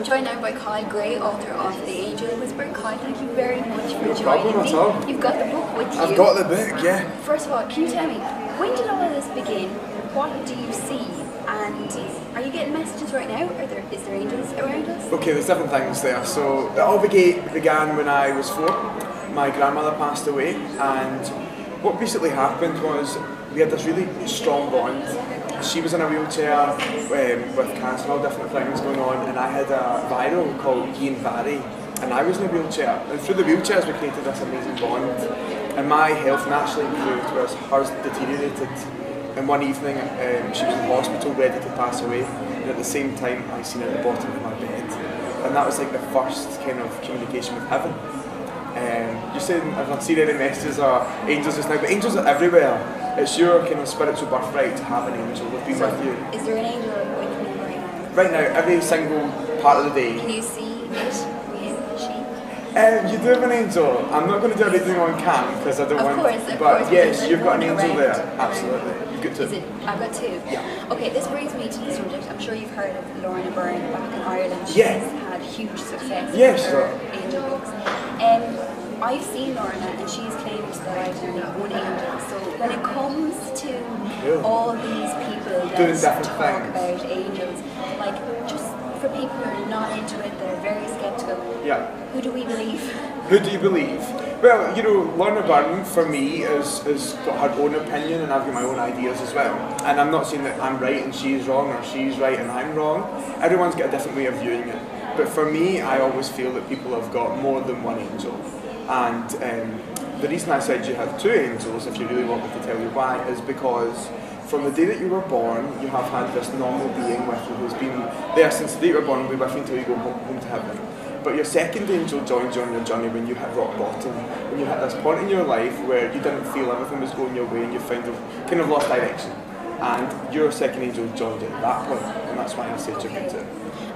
joined now by Kyle Gray, author of The Angel Whisperer. Kyle, thank you very much for joining problem me. at all. You've got the book with you. I've got the book, yeah. First of all, can you tell me, when did all of this begin? What do you see? And are you getting messages right now? Is there angels around us? Okay, there's different things there. So it all began when I was 4. My grandmother passed away, and what basically happened was we had this really strong bond. She was in a wheelchair with cancer and all different things going on, and I had a viral called Guillain-Barré, and I was in a wheelchair. And through the wheelchairs we created this amazing bond, and my health naturally improved, whereas hers deteriorated. And one evening she was in hospital ready to pass away, and at the same time I seen her at the bottom of my bed, and that was like the first kind of communication with heaven. You're saying I've not seen any messages or angels just now, but angels are everywhere. It's your kind of spiritual birthright to have an angel with you. Is there an angel with me right now? Right now, every single part of the day. Can you see it? You do have an angel. I'm not going to do everything on cam because I don't want. Of but course, yes, you've got an angel there. Around. Absolutely. You've got 2. Is it? I've got 2. Yeah. Okay, this brings me to the subject. I'm sure you've heard of Eleana Byrne back in Ireland. She's had huge success with her angel books. I've seen Lorna and she's claimed that I've only one angel. So when it comes to all these people that talk about angels, like just for people who are not into it, they're very skeptical. Yeah. Who do we believe? Who do you believe? Well, you know, Lorna Byrne for me has got her own opinion, and I've got my own ideas as well. And I'm not saying that I'm right and she's wrong, or she's right and I'm wrong. Everyone's got a different way of viewing it. But for me, I always feel that people have got more than one angel. And the reason I said you have 2 angels, if you really want me to tell you why, is because from the day that you were born, you have had this normal being with you who's been there since the day you were born and will be with you until you go home to heaven. But your second angel joined you on your journey when you hit rock bottom, when you hit this point in your life where you didn't feel everything was going your way and you kind of lost direction. And your second angel joined you at that point, and that's why I said you're into it.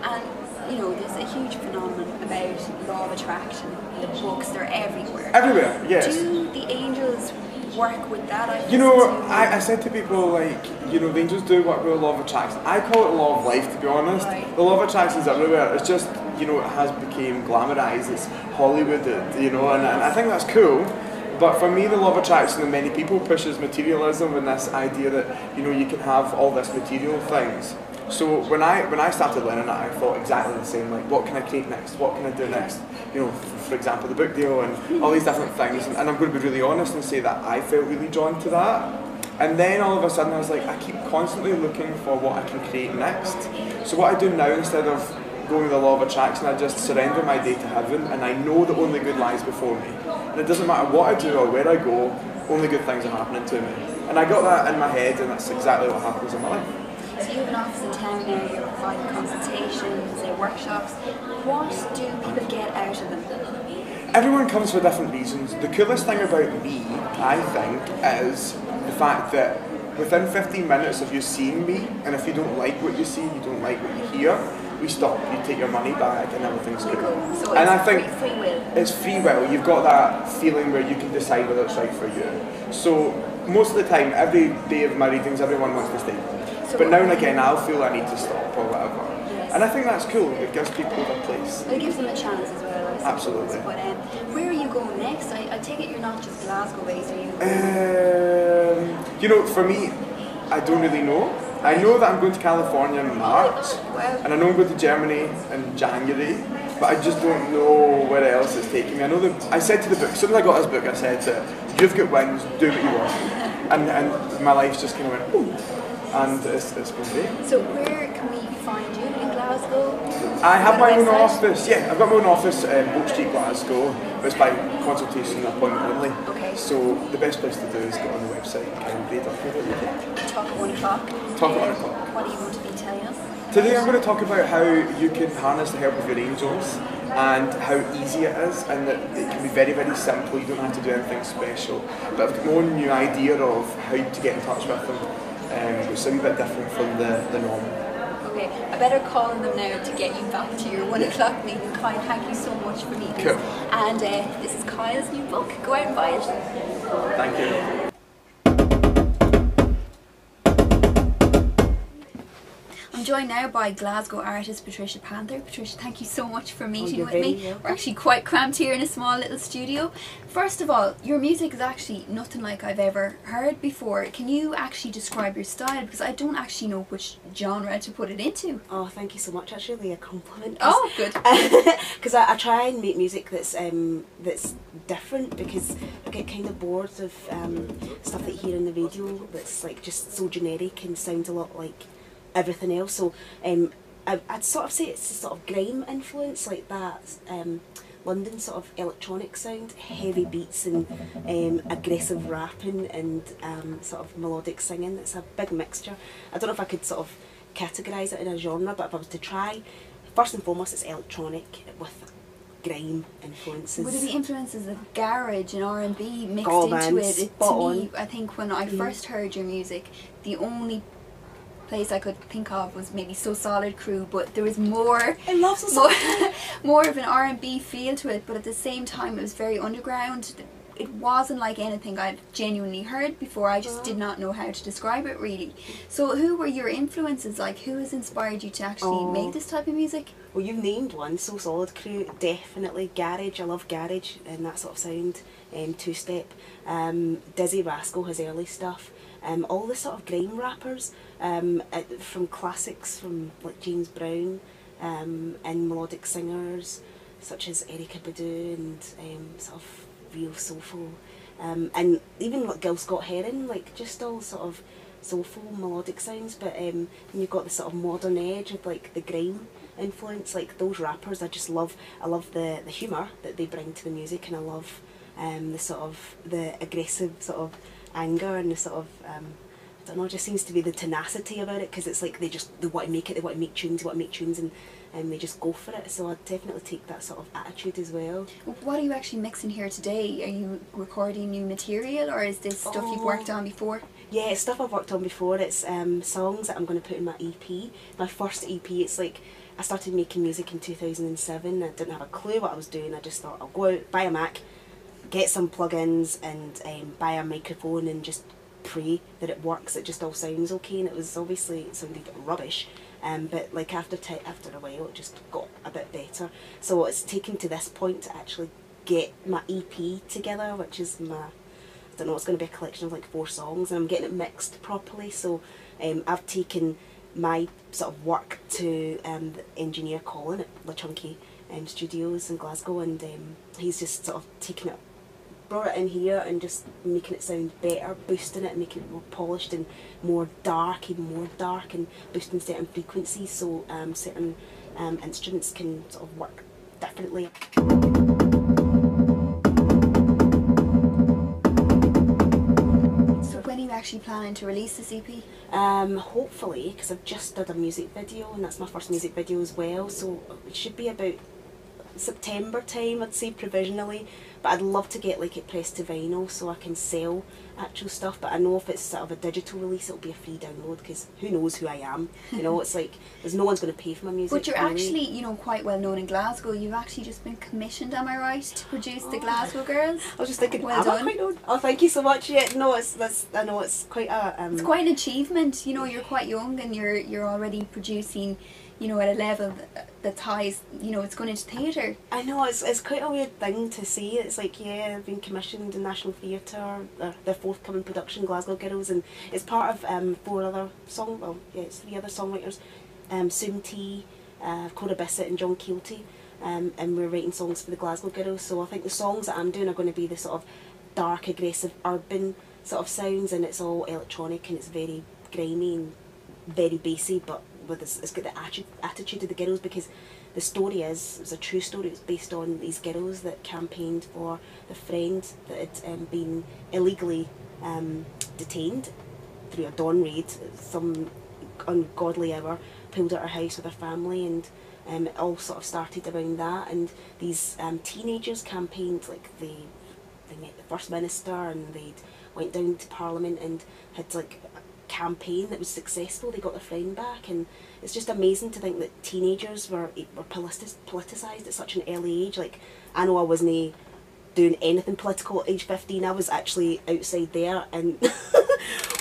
And you know, there's a huge phenomenon about law of attraction. The books, they're everywhere. Everywhere, yes. Do the angels work with that? I said to people, like, you know, the angels do work with the law of attraction. I call it law of life, to be honest. Right. The law of attraction is everywhere. It's just, you know, it has become glamorized. It's Hollywood, you know, and I think that's cool. But for me, the law of attraction and many people pushes materialism and this idea that, you know, you can have all this material things. So when I started learning that, I thought exactly the same, like, what can I create next? What can I do next? You know, for example, the book deal and all these different things. And I'm going to be really honest and say that I felt really drawn to that. And then all of a sudden I was like, I keep constantly looking for what I can create next. So what I do now, instead of going with the law of attraction, I just surrender my day to heaven, and I know that only good lies before me. And it doesn't matter what I do or where I go, only good things are happening to me. And I got that in my head, and that's exactly what happens in my life. So you have an office in town now, you're providing consultations, workshops. What do people get out of them? Everyone comes for different reasons. The coolest thing about me, I think, is the fact that within 15 minutes of you seeing me, and if you don't like what you see, you don't like what you hear, we stop, you take your money back, and everything's good. So and I it's think free will. It's free will. You've got that feeling where you can decide whether it's right for you. So most of the time, every day of my readings, everyone wants to stay. But now and again, I'll feel I need to stop or whatever. Yes. And I think that's cool. It gives people a place. It gives them a chance as well, I suppose. Absolutely. But where are you going next? I take it you're not just Glasgow based, are you? You know, for me, I don't really know. I know that I'm going to California in March, and I know I'm going to Germany in January, but I just don't know where else it's taking me. I know that I said to the book, as soon as I got this book, I said to it, you've got wings, do what you want. And my life just kind of went, ooh. And it's been great. So where can we find you in Glasgow? I have my own office, yeah, I've got my own office in Oak Street, Glasgow, but it's by consultation appointment only. Okay. So the best place to do is go on the website, kindgray.co.uk. Talk at 1 o'clock. Talk at 1 o'clock. What are you going to be telling us? Today I'm going to talk about how you can harness the help of your angels and how easy it is, and that it can be very, very simple. You don't have to do anything special. But I've got my own new idea of how to get in touch with them. Which is a wee bit different from the norm. Okay, I better call on them now to get you back to your 1 o'clock meeting. Kyle, thank you so much for meeting us. And this is Kyle's new book. Go out and buy it. Thank you. I'm joined now by Glasgow artist Patricia Panther. Patricia, thank you so much for meeting with me. We're actually quite cramped here in a small little studio. First of all, your music is actually nothing like I've ever heard before. Can you actually describe your style? Because I don't actually know which genre to put it into. Oh, thank you so much. That's really a compliment. Oh, good. Because I try and make music that's different, because I get kind of bored of stuff that you hear on the radio that's like just so generic and sounds a lot like everything else. So I'd sort of say it's a sort of grime influence, like that London sort of electronic sound, heavy beats and aggressive rapping and sort of melodic singing. It's a big mixture. I don't know if I could sort of categorise it in a genre, but if I was to try, first and foremost it's electronic with grime influences. Would it be influences of garage and R&B mixed into it? To me, I think when I first heard your music, the only place I could think of was maybe So Solid Crew, but there was more. I love So Solid. More of an R&B feel to it, but at the same time it was very underground. It wasn't like anything I'd genuinely heard before. I just did not know how to describe it really. So who were your influences? Like, who has inspired you to actually make this type of music? Well, you've named one. So Solid Crew, definitely. Garage, I love garage and that sort of sound. Two-step. Dizzy Rascal, his early stuff. All the sort of grime rappers, from classics from like James Brown, and melodic singers such as Erykah Badu and sort of real soulful, and even like Gil Scott Heron, like just all sort of soulful melodic sounds. But and you've got the sort of modern edge of like the grime influence, like those rappers. I just love. I love the humour that they bring to the music, and I love the sort of the aggressive sort of anger and the sort of I don't know, it just seems to be the tenacity about it, because it's like they want to make it, they want to make tunes, and they just go for it. So I'd definitely take that sort of attitude as well. What are you actually mixing here today? Are you recording new material, or is this stuff you've worked on before? Yeah, it's stuff I've worked on before. It's songs that I'm going to put in my EP. My first EP. It's like I started making music in 2007. I didn't have a clue what I was doing. I just thought I'll go out, buy a Mac, get some plugins and buy a microphone and just pray that it works, it just all sounds okay. And it was obviously, it sounded rubbish, but like after a while it just got a bit better. So it's taken to this point to actually get my EP together, which is my, I don't know, it's going to be a collection of like 4 songs, and I'm getting it mixed properly. So I've taken my sort of work to the engineer Colin at La Chunky Studios in Glasgow, and he's just sort of taken it, brought it in here and just making it sound better, boosting it, making it more polished and more dark, even more dark, and boosting certain frequencies so certain instruments can sort of work differently. So when are you actually planning to release this EP? Hopefully, because I've just did a music video, and that's my first music video as well, so it should be about September time, I'd say, provisionally. But I'd love to get like it pressed to vinyl so I can sell actual stuff. But I know if it's sort of a digital release, it'll be a free download, because who knows who I am, you know. It's like there's no one's going to pay for my music. But you're actually, you know, quite well known in Glasgow. You've actually just been commissioned, am I right, to produce the Glasgow Girls? I was just thinking, well done. Quite known? Oh, thank you so much. Yeah, no, I know it's quite a it's quite an achievement. You know, you're quite young and you're already producing, you know, at a level that's high, you know, it's going into theatre. I know, it's quite a weird thing to say. It's like, yeah, I've been commissioned in National Theatre, their forthcoming production, Glasgow Girls, and it's part of 3 other songwriters, Soom T, Cora Bissett and John Keelty, and we're writing songs for the Glasgow Girls. So I think the songs that I'm doing are going to be the sort of dark, aggressive, urban sort of sounds, and it's all electronic and it's very grimy and very bassy, but with this, it's got the attitude of the girls, because the story it's a true story. It's based on these girls that campaigned for the friend that had been illegally detained through a dawn raid. Some ungodly hour pulled at her house with her family, and it all sort of started around that. And these teenagers campaigned, like they met the First Minister, and they went down to Parliament and had like campaign that was successful. They got their friend back, and it's just amazing to think that teenagers were politicised at such an early age. Like, I know I wasn't doing anything political at age 15. I was actually outside there and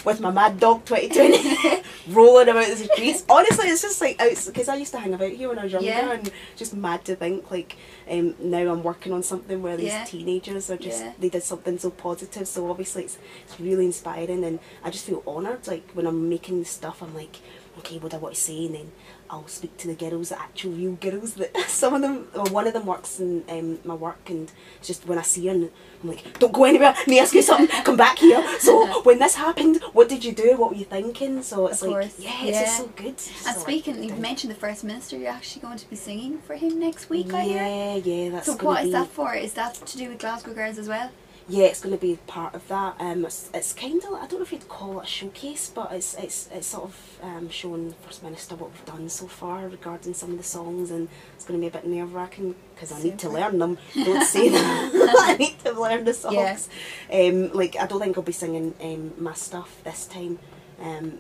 with my mad dog 2020 rolling about the streets. Honestly, it's just like, because I used to hang about here when I was younger, and just mad to think, like, now I'm working on something where these teenagers are just, they did something so positive, so obviously it's really inspiring, and I just feel honoured, like, when I'm making stuff, I'm like, okay, what do I want to say, and then I'll speak to the girls, the actual real girls, that some of them, or one of them works in my work, and it's just when I see her, and I'm like, don't go anywhere, let me ask you something, come back here. So when this happened, what did you do, what were you thinking? So it's like, it's just so good. And so speaking, you've mentioned the First Minister, you're actually going to be singing for him next week, I hear? Yeah, that's so what is that for? Is that to do with Glasgow Girls as well? Yeah, it's going to be part of that. It's kind of, I don't know if you'd call it a showcase, but it's sort of showing First Minister what we've done so far regarding some of the songs, and it's going to be a bit nerve-wracking because I need to learn them. Don't say that. I need to learn the songs. Like, I don't think I'll be singing my stuff this time,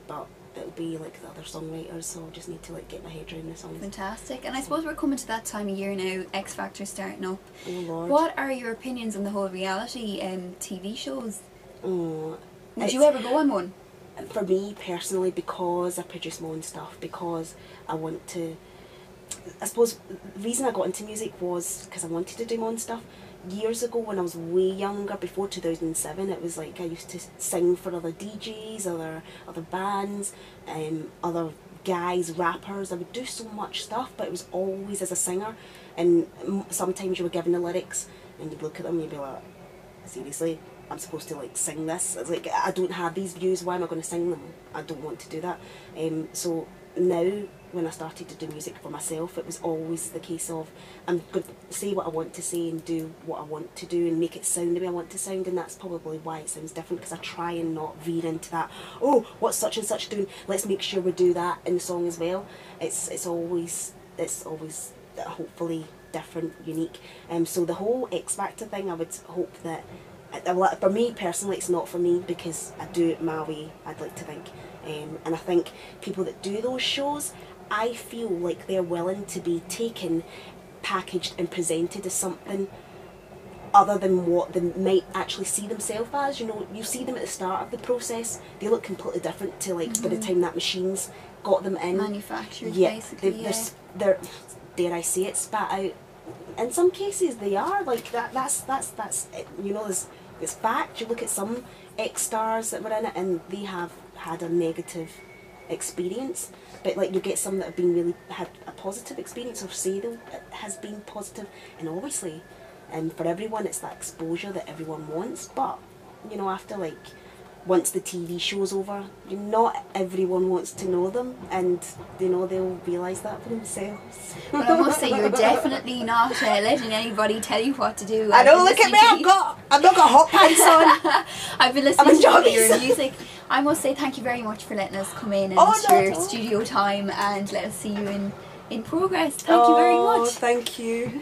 but it'll be like the other songwriters, so I just need to like get my head around the songs. Fantastic. And I suppose we're coming to that time of year now, X Factor's starting up. Oh Lord. What are your opinions on the whole reality TV shows? Oh, would you ever go on one? For me personally, because I produce my own stuff, because I want to, I suppose the reason I got into music was because I wanted to do my own stuff. Years ago, when I was way younger, before 2007, it was like I used to sing for other DJs, other bands, other guys, rappers. I would do so much stuff, but it was always as a singer. And sometimes you were given the lyrics, and you'd look at them and you'd be like, seriously, I'm supposed to like sing this? It's like, I don't have these views, why am I going to sing them? I don't want to do that. So now, when I started to do music for myself, it was always the case of, I'm going to say what I want to say and do what I want to do and make it sound the way I want to sound, and that's probably why it sounds different, because I try and not veer into that, oh, what's such and such doing, let's make sure we do that in the song as well. It's always hopefully different, unique. So the whole X Factor thing, I would hope that, for me personally, it's not for me, because I do it my way, I'd like to think. And I think people that do those shows, I feel like they're willing to be taken, packaged and presented as something other than what they might actually see themselves as. You know, you see them at the start of the process, they look completely different to like by the time that machine's got them in. Manufactured, basically, they're, dare I say it, spat out. In some cases they are, like that's you know, there's fact. You look at some ex-stars that were in it and they have had a negative experience, but like you get some that have been really had a positive experience, or say that it has been positive, and obviously for everyone it's that exposure that everyone wants. But you know, after like once the TV show's over, not everyone wants to know them, and you know, they'll realise that for themselves. But I must say, you're definitely not letting anybody tell you what to do. I know, look at me, I've not got hot pants on. I've been listening to your music. I must say thank you very much for letting us come in and your studio time and let us see you in progress. Thank you very much. Thank you.